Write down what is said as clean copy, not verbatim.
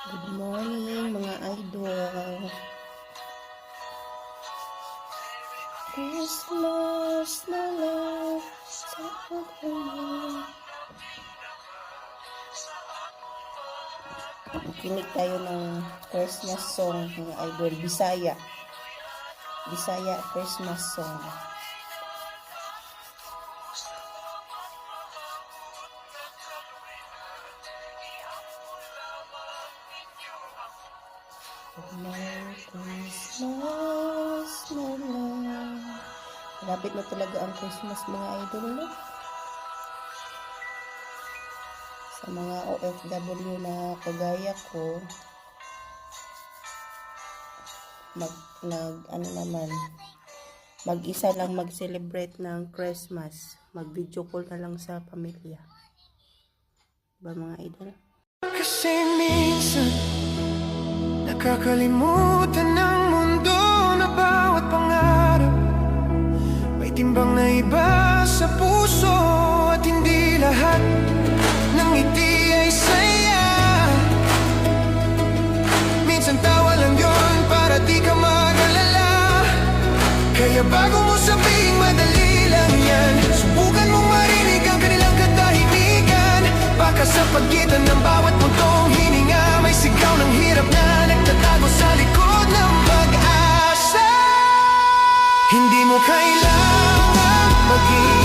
Good morning mga idol. Christmas na lang sa pagkakas. Kinig tayo ng Christmas song mga idol. Bisaya Christmas song. Merry Christmas na lang. Malapit na talaga ang Christmas mga idol, no? Sa mga OFW na kagaya ko, mag-isa lang mag-celebrate ng Christmas. Mag-video call na lang sa pamilya. Diba mga idol? Kasi minsan nakakalimutan ng mundo na bawat pangarap may timbang na iba sa puso, at hindi lahat ng ngiti ay saya. Minsan tawa lang yun para di ka mag-alala. Kaya bago mo sabihing madali lang yan, subukan mong marinig ang kanilang katahimikan. Baka sa pagitan ng bawat puntong hininga may sigaw ng hirap na nagtatago sa likod ng pag-asa. Hindi mo kailangan maging